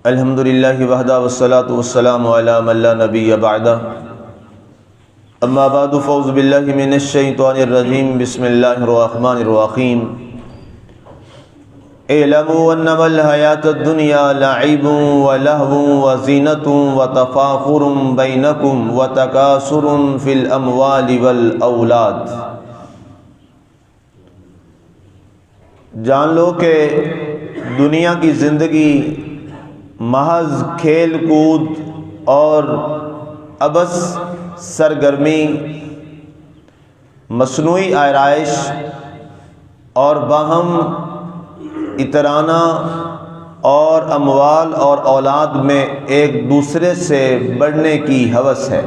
الحمد للہ وحدہ والصلاة والسلام علی من لا نبی بعدہ اما بعد فاعوذ باللہ من الشیطان الرجیم بسم اللہ الرحمن الرحیم اعلموا انما الحیاۃ الدنیا لعب ولہو وزینۃ وتفاخر بینکم وتکاثر فی الاموال والاولاد۔ جان لو کہ دنیا کی زندگی محض کھیل کود اور عبث سرگرمی، مصنوعی آرائش اور باہم اطرانہ اور اموال اور اولاد میں ایک دوسرے سے بڑھنے کی ہوس ہے۔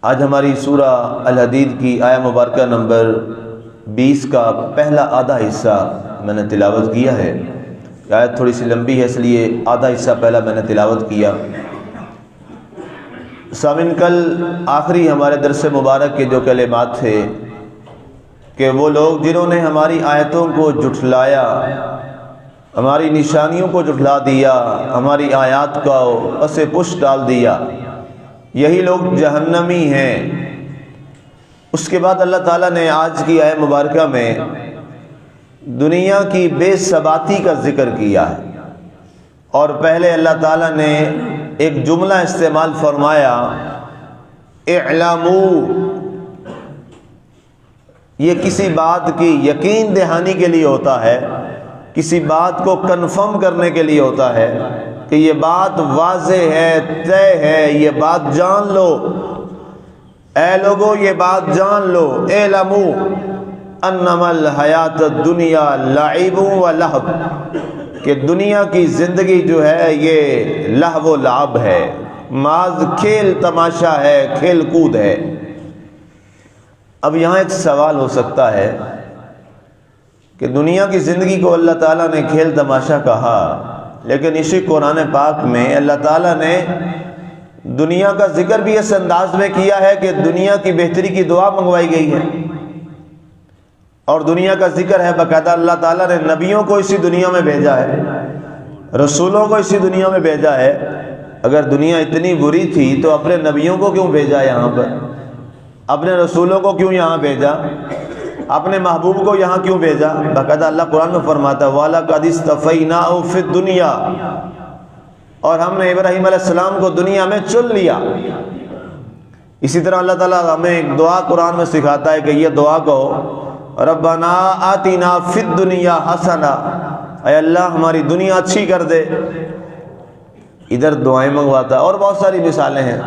آج ہماری سورہ الحدید کی آیہ مبارکہ نمبر 20 کا پہلا آدھا حصہ میں نے تلاوت کیا ہے۔ آیت تھوڑی سی لمبی ہے اس لیے آدھا حصہ پہلا میں نے تلاوت کیا۔ سامعین، کل آخری ہمارے درس مبارک کے جو کلمات تھے کہ وہ لوگ جنہوں نے ہماری آیتوں کو جھٹلایا، ہماری نشانیوں کو جھٹلا دیا، ہماری آیات کا پس پش ڈال دیا، یہی لوگ جہنمی ہیں۔ اس کے بعد اللہ تعالیٰ نے آج کی آیہ مبارکہ میں دنیا کی بے ثباتی کا ذکر کیا ہے، اور پہلے اللہ تعالیٰ نے ایک جملہ استعمال فرمایا، اعلموا۔ یہ کسی بات کی یقین دہانی کے لیے ہوتا ہے، کسی بات کو کنفرم کرنے کے لیے ہوتا ہے کہ یہ بات واضح ہے، طے ہے، یہ بات جان لو، اے لوگو یہ بات جان لو، اعلموا انما الحیات الدنیا لعب و لہو، کہ دنیا کی زندگی جو ہے یہ لہو و لعب ہے، محض کھیل تماشا ہے، کھیل کود ہے۔ اب یہاں ایک سوال ہو سکتا ہے کہ دنیا کی زندگی کو اللہ تعالیٰ نے کھیل تماشا کہا، لیکن اسی قرآن پاک میں اللہ تعالیٰ نے دنیا کا ذکر بھی اس انداز میں کیا ہے کہ دنیا کی بہتری کی دعا منگوائی گئی ہے، اور دنیا کا ذکر ہے باقاعدہ اللہ تعالیٰ نے نبیوں کو اسی دنیا میں بھیجا ہے، رسولوں کو اسی دنیا میں بھیجا ہے۔ اگر دنیا اتنی بری تھی تو اپنے نبیوں کو کیوں بھیجا یہاں پر، اپنے رسولوں کو کیوں یہاں بھیجا، اپنے محبوب کو یہاں کیوں بھیجا؟ باقاعدہ اللہ قرآن میں فرماتا ہے وَلَقَدِ اسْتَفَيْنَاهُ فِي الدُّنْيَا، اور ہم نے ابراہیم علیہ السلام کو دنیا میں چن لیا۔ اسی طرح اللہ تعالیٰ ہمیں ایک دعا قرآن میں سکھاتا ہے کہ یہ دعا کہو، ربنا آتنا فی الدنیا حسنہ، اے اللہ ہماری دنیا اچھی کر دے۔ ادھر دعائیں منگواتا ہے، اور بہت ساری مثالیں ہیں،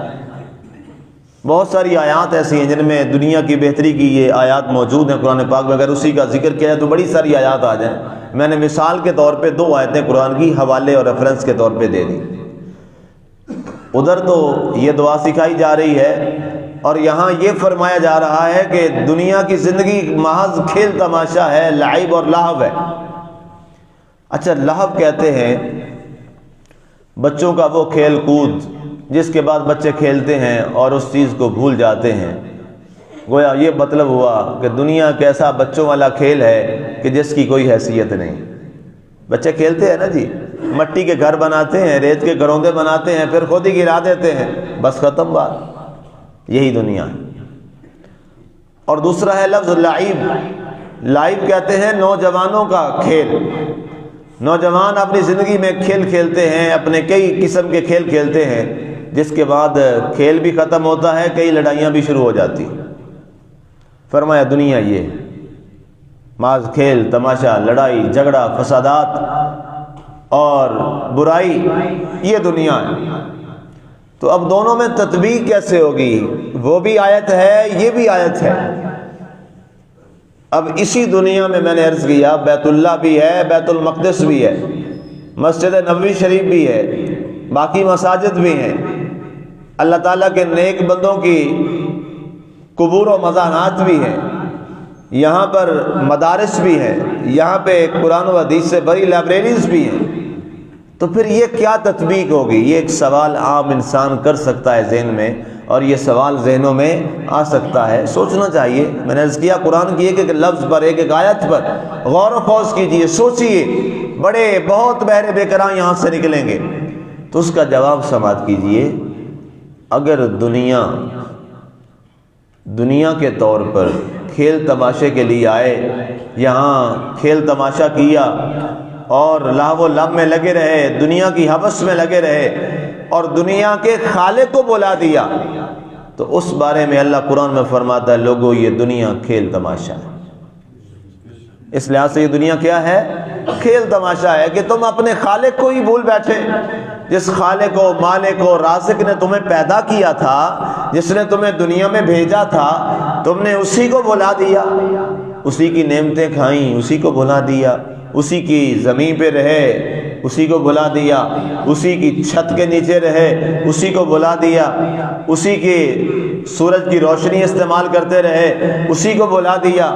بہت ساری آیات ایسی ہیں جن میں دنیا کی بہتری کی یہ آیات موجود ہیں قرآن پاک میں۔ اگر اسی کا ذکر کیا جائے تو بڑی ساری آیات آ جائیں۔ میں نے مثال کے طور پہ 2 آیتیں قرآن کی حوالے اور ریفرنس کے طور پہ دے دی۔ ادھر تو یہ دعا سکھائی جا رہی ہے، اور یہاں یہ فرمایا جا رہا ہے کہ دنیا کی زندگی محض کھیل تماشا ہے، لعب اور لہو ہے۔ اچھا، لہو کہتے ہیں بچوں کا وہ کھیل کود جس کے بعد بچے کھیلتے ہیں اور اس چیز کو بھول جاتے ہیں۔ گویا یہ مطلب ہوا کہ دنیا کیسا بچوں والا کھیل ہے کہ جس کی کوئی حیثیت نہیں۔ بچے کھیلتے ہیں نا جی، مٹی کے گھر بناتے ہیں، ریت کے گھروندے بناتے ہیں، پھر خود ہی گرا دیتے ہیں، بس ختم بات۔ یہی دنیا ہے۔ اور دوسرا ہے لفظ لعب۔ لعب کہتے ہیں نوجوانوں کا کھیل۔ نوجوان اپنی زندگی میں کھیل کھیلتے ہیں، اپنے کئی قسم کے کھیل کھیلتے ہیں، جس کے بعد کھیل بھی ختم ہوتا ہے، کئی لڑائیاں بھی شروع ہو جاتی۔ فرمایا دنیا یہ محض کھیل تماشا، لڑائی جھگڑا، فسادات اور برائی، یہ دنیا ہے۔ تو اب دونوں میں تطبیق کیسے ہوگی؟ وہ بھی آیت ہے، یہ بھی آیت ہے۔ اب اسی دنیا میں نے عرض کیا بیت اللہ بھی ہے، بیت المقدس بھی ہے، مسجد نبوی شریف بھی ہے، باقی مساجد بھی ہیں، اللہ تعالیٰ کے نیک بندوں کی قبور و مزارات بھی ہیں، یہاں پر مدارس بھی ہیں، یہاں پہ قرآن و حدیث سے بڑی لائبریریز بھی ہیں۔ تو پھر یہ کیا تطبیق ہوگی؟ یہ ایک سوال عام انسان کر سکتا ہے ذہن میں، اور یہ سوال ذہنوں میں آ سکتا ہے، سوچنا چاہیے۔ میں نے عرض کیا قرآن کی ایک ایک لفظ پر، ایک ایک آیت پر غور و خوض کیجئے، سوچئے، بڑے بہت بہرے بے قرار یہاں سے نکلیں گے تو اس کا جواب سماعت کیجئے۔ اگر دنیا کے طور پر کھیل تماشے کے لیے آئے، یہاں کھیل تماشا کیا اور لہو و لعب میں لگے رہے، دنیا کی ہوس میں لگے رہے اور دنیا کے خالق کو بلا دیا، تو اس بارے میں اللہ قرآن میں فرماتا ہے لوگوں یہ دنیا کھیل تماشا ہے۔ اس لحاظ سے یہ دنیا کیا ہے؟ کھیل تماشا ہے کہ تم اپنے خالق کو ہی بھول بیٹھے، جس خالق و مالک و رازق نے تمہیں پیدا کیا تھا، جس نے تمہیں دنیا میں بھیجا تھا، تم نے اسی کو بھلا دیا، اسی کی نعمتیں کھائیں، اسی کو بھلا دیا، اسی کی زمین پہ رہے، اسی کو بھلا دیا، اسی کی چھت کے نیچے رہے، اسی کو بھلا دیا، اسی کی سورج کی روشنی استعمال کرتے رہے، اسی کو بھلا دیا،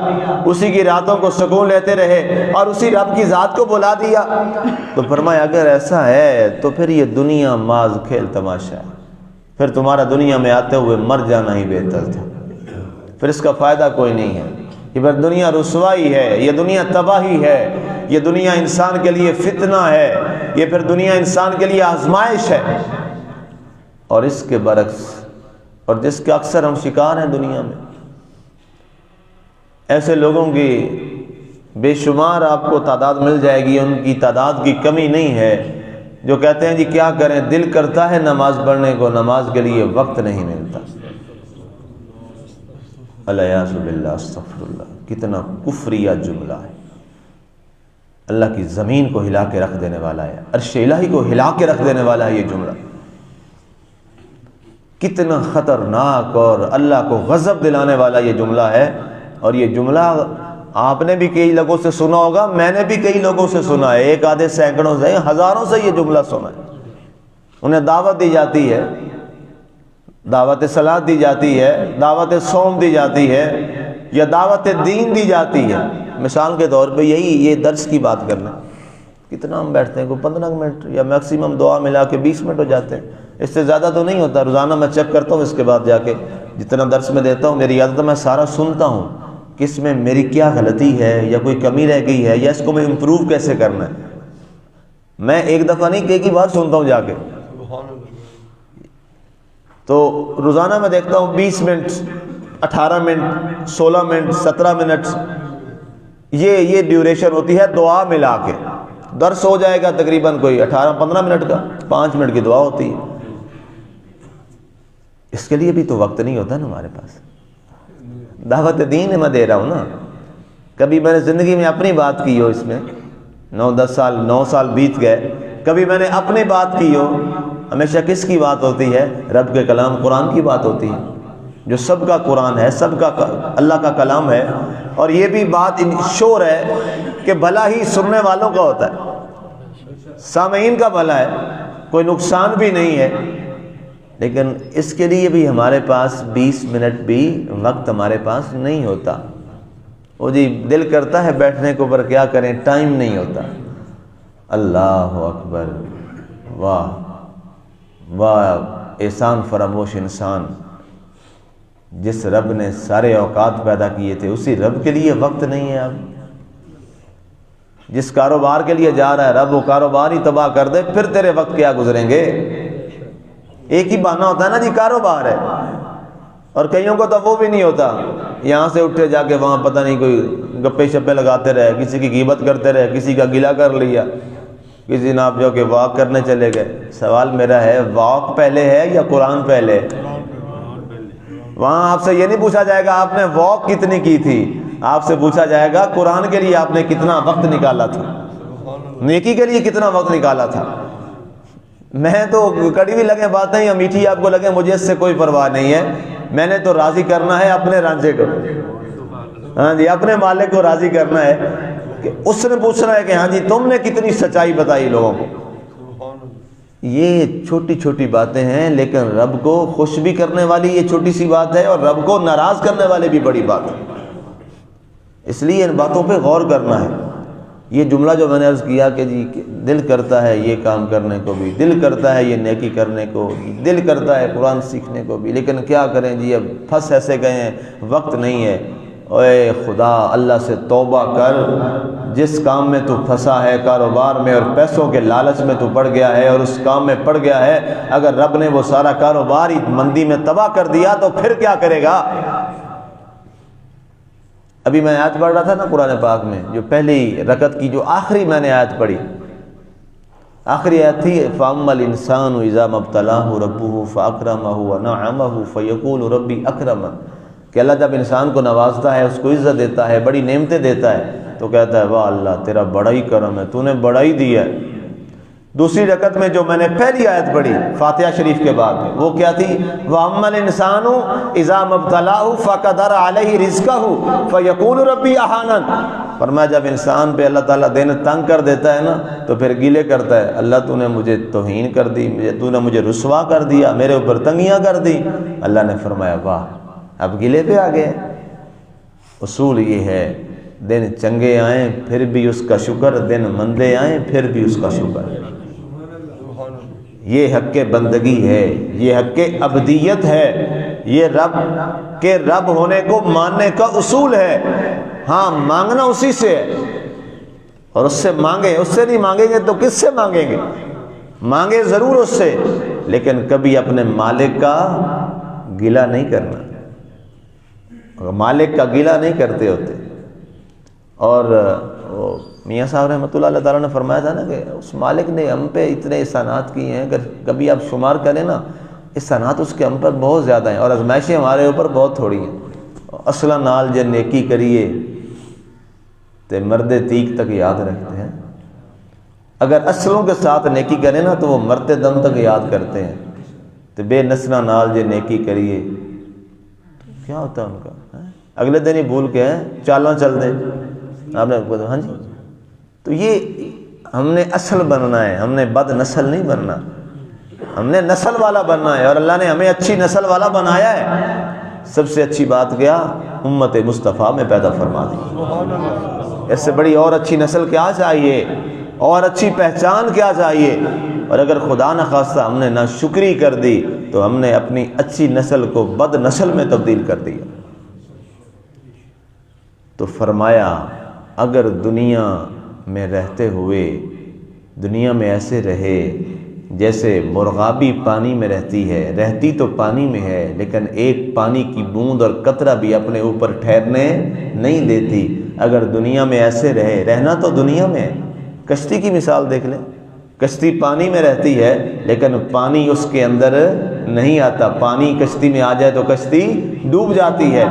اسی کی راتوں کو سکون لیتے رہے اور اسی رب کی ذات کو بھلا دیا۔ تو فرمایا اگر ایسا ہے تو پھر یہ دنیا محض کھیل تماشا ہے، پھر تمہارا دنیا میں آتے ہوئے مر جانا ہی بہتر تھا، پھر اس کا فائدہ کوئی نہیں ہے۔ یہ پھر دنیا رسوائی ہے، یہ دنیا تباہی ہے، یہ دنیا انسان کے لیے فتنہ ہے، یہ پھر دنیا انسان کے لیے آزمائش ہے۔ اور اس کے برعکس، اور جس کا اکثر ہم شکار ہیں دنیا میں، ایسے لوگوں کی بے شمار آپ کو تعداد مل جائے گی، ان کی تعداد کی کمی نہیں ہے، جو کہتے ہیں جی کیا کریں، دل کرتا ہے نماز پڑھنے کو، نماز کے لیے وقت نہیں ملتا۔ الیاذ باللہ، استغفر اللہ، کتنا کفریہ جملہ ہے۔ اللہ کی زمین کو ہلا کے رکھ دینے والا ہے، عرش الہی کو ہلا کے رکھ دینے والا ہے یہ جملہ، کتنا خطرناک اور اللہ کو غضب دلانے والا یہ جملہ ہے۔ اور یہ جملہ آپ نے بھی کئی لوگوں سے سنا ہوگا، میں نے بھی کئی لوگوں سے سنا ہے، ایک آدھے سینکڑوں سے، ہزاروں سے یہ جملہ سنا ہے۔ انہیں دعوت دی جاتی ہے، دعوت صلاۃ دی جاتی ہے، دعوت صوم دی جاتی ہے، یا دعوت دین دی جاتی ہے۔ مثال کے طور پہ یہ درس کی بات کرنا، کتنا ہم بیٹھتے ہیں، کوئی 15 منٹ یا میکسیمم دعا ملا کے 20 منٹ ہو جاتے ہیں، اس سے زیادہ تو نہیں ہوتا۔ روزانہ میں چیک کرتا ہوں، اس کے بعد جا کے جتنا درس میں دیتا ہوں، میری عادت ہے میں سارا سنتا ہوں کہ اس میں میری کیا غلطی ہے یا کوئی کمی رہ گئی ہے یا اس کو میں امپروو کیسے کرنا ہے۔ میں ایک دفعہ نہیں کئی بار سنتا ہوں جا کے، تو روزانہ میں دیکھتا ہوں 20 منٹ، 18 منٹ، 16 منٹ، 17 منٹ، یہ ڈیوریشن ہوتی ہے دعا ملا کے۔ درس ہو جائے گا تقریباً کوئی 18-15 منٹ کا، 5 منٹ کی دعا ہوتی ہے۔ اس کے لیے بھی تو وقت نہیں ہوتا نا ہمارے پاس۔ دعوت دین میں دے رہا ہوں نا، کبھی میں نے زندگی میں اپنی بات کی ہو، اس میں 9 سال بیت گئے، کبھی میں نے اپنی بات کی ہو، ہمیشہ کس کی بات ہوتی ہے؟ رب کے کلام قرآن کی بات ہوتی ہے، جو سب کا قرآن ہے، سب کا اللہ کا کلام ہے۔ اور یہ بھی بات شور ہے کہ بھلا ہی سننے والوں کا ہوتا ہے، سامعین کا بھلا ہے، کوئی نقصان بھی نہیں ہے۔ لیکن اس کے لیے بھی ہمارے پاس 20 منٹ بھی وقت ہمارے پاس نہیں ہوتا۔ وہ جی دل کرتا ہے بیٹھنے کو، پر کیا کریں، ٹائم نہیں ہوتا۔ اللہ اکبر، واہ واہ احسان فراموش انسان، جس رب نے سارے اوقات پیدا کیے تھے اسی رب کے لیے وقت نہیں ہے۔ اب جس کاروبار کے لیے جا رہا ہے رب وہ کاروبار ہی تباہ کر دے، پھر تیرے وقت کیا گزریں گے؟ ایک ہی بہانہ ہوتا ہے نا جی، کاروبار ہے، اور کئیوں کو تو وہ بھی نہیں ہوتا، یہاں سے اٹھے جا کے وہاں پتہ نہیں کوئی گپے شپے لگاتے رہے، کسی کی غیبت کرتے رہے، کسی کا گلہ کر لیا، کسی نے آپ جو کہ واک کرنے چلے گئے۔ سوال میرا ہے، واک پہلے ہے یا قرآن پہلے؟ وہاں آپ سے یہ نہیں پوچھا جائے گا آپ نے واک کتنی کی تھی، آپ سے پوچھا جائے گا قرآن کے لیے آپ نے کتنا وقت نکالا تھا، نیکی کے لیے کتنا وقت نکالا تھا۔ میں تو کڑی بھی لگے باتیں یا میٹھی آپ کو لگے، مجھے اس سے کوئی پرواہ نہیں ہے، میں نے تو راضی کرنا ہے اپنے رانجے کو، ہاں جی، اپنے مالک کو راضی کرنا ہے، کہ اس نے پوچھنا ہے کہ ہاں جی تم نے کتنی سچائی بتائی لوگوں کو۔ یہ چھوٹی چھوٹی باتیں ہیں، لیکن رب کو خوش بھی کرنے والی یہ چھوٹی سی بات ہے، اور رب کو ناراض کرنے والی بھی بڑی بات ہے۔ اس لیے ان باتوں پہ غور کرنا ہے۔ یہ جملہ جو میں نے عرض کیا کہ جی دل کرتا ہے یہ کام کرنے کو بھی، دل کرتا ہے یہ نیکی کرنے کو بھی، دل کرتا ہے قرآن سیکھنے کو بھی، لیکن کیا کریں جی اب پھنس ایسے گئے ہیں، وقت نہیں ہے۔ اے خدا اللہ سے توبہ کر، جس کام میں تو پھنسا ہے کاروبار میں اور پیسوں کے لالچ میں تو پڑ گیا ہے اور اس کام میں پڑ گیا ہے، اگر رب نے وہ سارا کاروبار ہی مندی میں تباہ کر دیا تو پھر کیا کرے گا؟ ابھی میں آیت پڑھ رہا تھا نا قرآن پاک میں، جو پہلی رکعت کی جو آخری میں نے آیت پڑھی، آخری آیت تھی فَأَمَّا الْإِنسَانُ إِذَا مَا ابْتَلَاهُ رَبُّهُ فَأَكْرَمَهُ وَنَعَمَهُ فَيَقُولُ رَبِّي أَكْرَمَنِ، کہ اللہ جب انسان کو نوازتا ہے، اس کو عزت دیتا ہے، بڑی نعمتیں دیتا ہے، تو کہتا ہے واہ اللہ تیرا بڑا ہی کرم ہے، تو نے بڑا ہی دیا ہے۔ دوسری رکعت میں جو میں نے پہلی آیت پڑھی فاتحہ شریف کے بعد میں، وہ کیا تھی؟ وَأَمَّا الْإِنسَانُ إِذَا مَا ابْتَلَاهُ فَقَدَرَ عَلَيْهِ رِزْقَهُ فَيَقُولُ رَبِّي أَهَانَنِ، فرمایا جب انسان پہ اللہ تعالیٰ دین تنگ کر دیتا ہے نا تو پھر گیلے کرتا ہے، اللہ تو نے مجھے توہین کر دی، تو نے مجھے رسوا کر دیا، میرے اوپر تنگیاں کر دی۔ اللہ نے فرمایا واہ اب گلے پہ آ گئے۔ اصول یہ ہے دن چنگے آئیں پھر بھی اس کا شکر، دن مندے آئیں پھر بھی اس کا شکر۔ یہ حق بندگی ہے، یہ حق عبدیت ہے، یہ رب کے رب ہونے کو ماننے کا اصول ہے۔ ہاں مانگنا اسی سے ہے، اور اس سے مانگے، اس سے نہیں مانگیں گے تو کس سے مانگیں گے؟ مانگے ضرور اس سے، لیکن کبھی اپنے مالک کا گلہ نہیں کرنا، مالک کا گلہ نہیں کرتے ہوتے۔ اور میاں صاحب رحمۃ اللہ تعالیٰ نے فرمایا تھا نا کہ اس مالک نے ہم پہ اتنے احسانات کیے ہیں، اگر کبھی آپ شمار کریں نا احسانات اس کے ہم پر بہت زیادہ ہیں، اور آزمائشیں ہمارے اوپر بہت تھوڑی ہیں۔ اصلا نال جے نیکی کریے تے مردے تیک تک یاد رکھتے ہیں، اگر اصلوں کے ساتھ نیکی کریں نا تو وہ مرتے دم تک یاد کرتے ہیں۔ تو بے نسلہ نال جے نیکی کریے کیا ہوتا ہے ان کا؟ اگلے دن ہی بھول کے چالاں چل دیں آپ نے، ہاں جی۔ تو یہ ہم نے اصل بننا ہے، ہم نے بد نسل نہیں بننا، ہم نے نسل والا بننا ہے، اور اللہ نے ہمیں اچھی نسل والا بنایا ہے۔ سب سے اچھی بات کیا؟ امت مصطفیٰ میں پیدا فرما دی۔ اس سے بڑی اور اچھی نسل کیا چاہیے، اور اچھی پہچان کیا چاہیے؟ اور اگر خدا نخواستہ ہم نے ناشکری کر دی تو ہم نے اپنی اچھی نسل کو بد نسل میں تبدیل کر دیا۔ تو فرمایا اگر دنیا میں رہتے ہوئے دنیا میں ایسے رہے جیسے مرغابی پانی میں رہتی ہے، رہتی تو پانی میں ہے لیکن ایک پانی کی بوند اور قطرہ بھی اپنے اوپر ٹھہرنے نہیں دیتی، اگر دنیا میں ایسے رہے، رہنا تو دنیا میں ہے۔ کشتی کی مثال دیکھ لیں، کشتی پانی میں رہتی ہے لیکن پانی اس کے اندر نہیں آتا، پانی کشتی میں آ جائے تو کشتی ڈوب جاتی ہے۔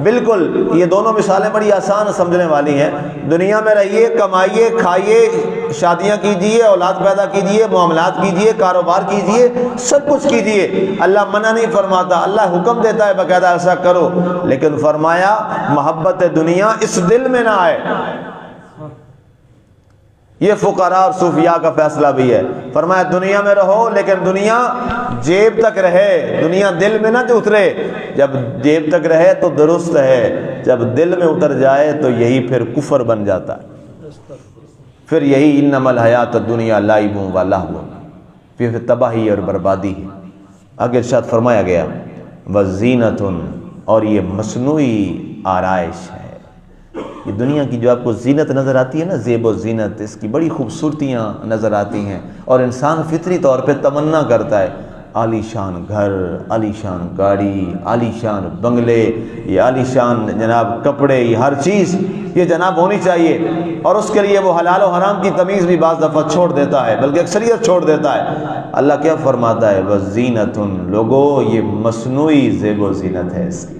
بالکل یہ دونوں مثالیں بڑی آسان سمجھنے والی ہیں۔ دنیا میں رہیے، کمائیے، کھائیے، شادیاں کیجئے، اولاد پیدا کیجئے، معاملات کیجئے، کاروبار کیجئے، سب کچھ کیجئے، اللہ منع نہیں فرماتا، اللہ حکم دیتا ہے باقاعدہ ایسا کرو، لیکن فرمایا محبت دنیا اس دل میں نہ آئے۔ یہ فقراء اور صوفیاء کا فیصلہ بھی ہے۔ فرمایا دنیا میں رہو لیکن دنیا جیب تک رہے، دنیا دل میں نہ اترے۔ جب جیب تک رہے تو درست ہے، جب دل میں اتر جائے تو یہی پھر کفر بن جاتا ہے، پھر یہی انما الحیات الدنیا لعب و لہو، پھر تباہی اور بربادی ہے۔ آگے ارشاد فرمایا گیا وزینۃ، اور یہ مصنوعی آرائش ہے۔ یہ دنیا کی جو آپ کو زینت نظر آتی ہے نا، زیب و زینت، اس کی بڑی خوبصورتیاں نظر آتی ہیں، اور انسان فطری طور پہ تمنا کرتا ہے عالی شان گھر، عالی شان گاڑی، عالی شان بنگلے، یہ عالی شان جناب کپڑے، یہ ہر چیز یہ جناب ہونی چاہیے، اور اس کے لیے وہ حلال و حرام کی تمیز بھی بعض دفعہ چھوڑ دیتا ہے، بلکہ اکثریت چھوڑ دیتا ہے۔ اللہ کیا فرماتا ہے وزینۃ، لوگو یہ مصنوعی زیب و زینت ہے، اس کی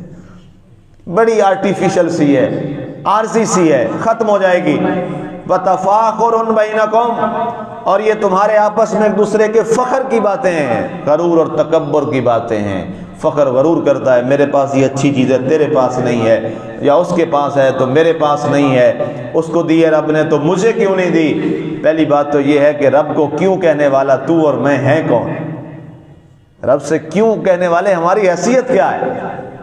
بڑی آرٹیفیشل سی ہے، عارضی سی ہے، ختم ہو جائے گی۔ وَتَفَاخُرٌ بَيْنَكُمْ، اور یہ تمہارے آپس میں ایک دوسرے کے فخر کی باتیں ہیں، غرور اور تکبر کی باتیں ہیں۔ فخر غرور کرتا ہے میرے پاس یہ اچھی چیز ہے تیرے پاس نہیں ہے، یا اس کے پاس ہے تو میرے پاس نہیں ہے، اس کو دی ہے رب نے تو مجھے کیوں نہیں دی۔ پہلی بات تو یہ ہے کہ رب کو کیوں کہنے والا تو اور میں ہیں کون؟ رب سے کیوں کہنے والے ہماری حیثیت کیا ہے؟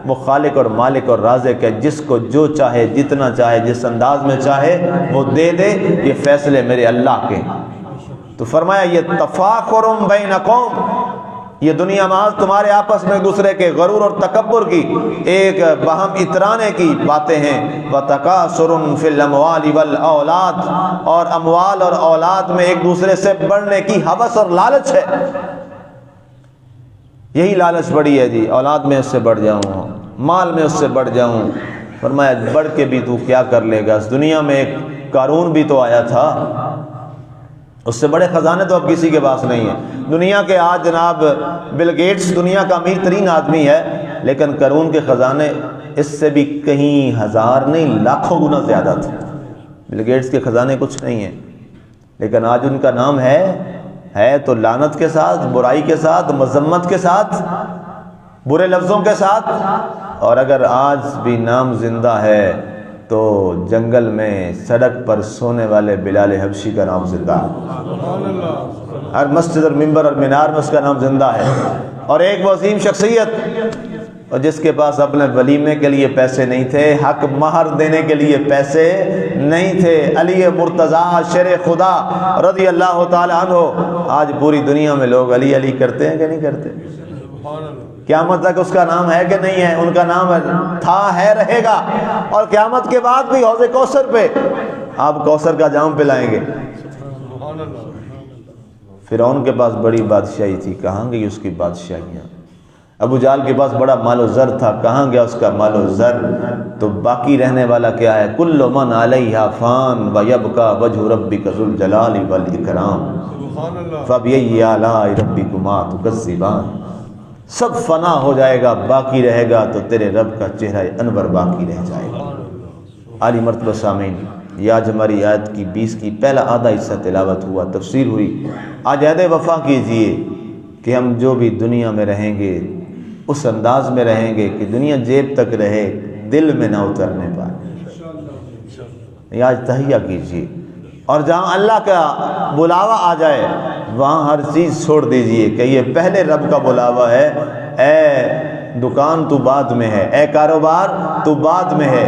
وہ خالق اور مالک اور رازق ہے، جس کو جو چاہے، جتنا چاہے، جس انداز میں چاہے وہ دے دے، یہ فیصلے میرے اللہ کے۔ تو فرمایا یہ تفاخر بینکم، یہ دنیا محض تمہارے آپس میں ایک دوسرے کے غرور اور تکبر کی، ایک باہم اترانے کی باتیں ہیں۔ وَتَكَاثُرٌ فِي الْأَمْوَالِ وَالْأَوْلَادِ، اور اموال اور اولاد میں ایک دوسرے سے بڑھنے کی ہوس اور لالچ ہے، یہی لالچ بڑی ہے جی، اولاد میں اس سے بڑھ جاؤں، مال میں اس سے بڑھ جاؤں۔ فرمایا بڑھ کے بھی تو کیا کر لے گا، اس دنیا میں ایک قارون بھی تو آیا تھا، اس سے بڑے خزانے تو اب کسی کے پاس نہیں ہیں۔ دنیا کے آج جناب بل گیٹس دنیا کا امیر ترین آدمی ہے، لیکن قارون کے خزانے اس سے بھی کہیں ہزار نہیں لاکھوں گنا زیادہ تھے۔ بل گیٹس کے خزانے کچھ نہیں ہیں، لیکن آج ان کا نام ہے تو لعنت کے ساتھ، برائی کے ساتھ، مذمت کے ساتھ، برے لفظوں کے ساتھ۔ اور اگر آج بھی نام زندہ ہے تو جنگل میں سڑک پر سونے والے بلال حبشی کا نام زندہ ہے، ہر مسجد اور ممبر اور مینار میں اس کا نام زندہ ہے۔ اور ایک وہ عظیم شخصیت، اور جس کے پاس اپنے ولیمے کے لیے پیسے نہیں تھے، حق مہر دینے کے لیے پیسے نہیں تھے، علی مرتضیٰ شیر خدا رضی اللہ تعالی عنہ۔ آج پوری دنیا میں لوگ علی علی کرتے ہیں کہ نہیں کرتے؟ قیامت تک اس کا نام ہے کہ نہیں ہے؟ ان کا نام تھا، ہے، رہے گا، اور قیامت کے بعد بھی حوض کوثر پہ آپ کوثر کا جام پلائیں گے۔ فرعون کے پاس بڑی بادشاہی تھی، کہاں گئی اس کی بادشاہیاں؟ ابو جہل کے پاس بڑا مال و زر تھا، کہاں گیا اس کا مال و زر؟ تو باقی رہنے والا کیا ہے؟ کل من علیہا فان ویبقى وجہ ربک ذو الجلال والاکرام فبأی آلاء ربکما تکذبان۔ سب فنا ہو جائے گا، باقی رہے گا تو تیرے رب کا چہرہ انور باقی رہ جائے گا۔ عالی مرتبہ سامعین، یہ آج ہماری آیت کی 20 کی پہلا آدھا حصہ تلاوت ہوا، تفسیر ہوئی۔ آج عہد وفا کیجئے کہ ہم جو بھی دنیا میں رہیں گے اس انداز میں رہیں گے کہ دنیا جیب تک رہے، دل میں نہ اترنے پائے۔ یہ آج تہیہ کیجئے، اور جہاں اللہ کا بلاوا آ جائے وہاں ہر چیز چھوڑ دیجئے کہ یہ پہلے رب کا بلاوا ہے۔ اے دکان تو بعد میں ہے، اے کاروبار تو بعد میں ہے،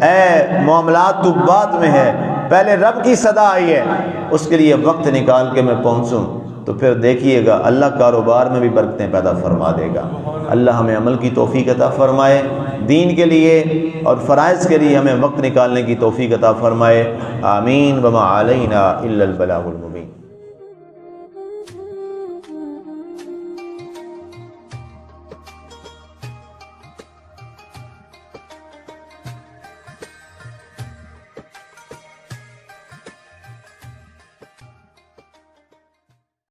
اے معاملات تو بعد میں ہے، پہلے رب کی صدا آئی ہے، اس کے لیے وقت نکال کے میں پہنچوں، تو پھر دیکھیے گا اللہ کاروبار میں بھی برکتیں پیدا فرما دے گا۔ اللہ ہمیں عمل کی توفیق عطا فرمائے، دین کے لیے اور فرائض کے لیے ہمیں وقت نکالنے کی توفیق عطا فرمائے، آمین۔ وما علینا الا البلاغ المبین۔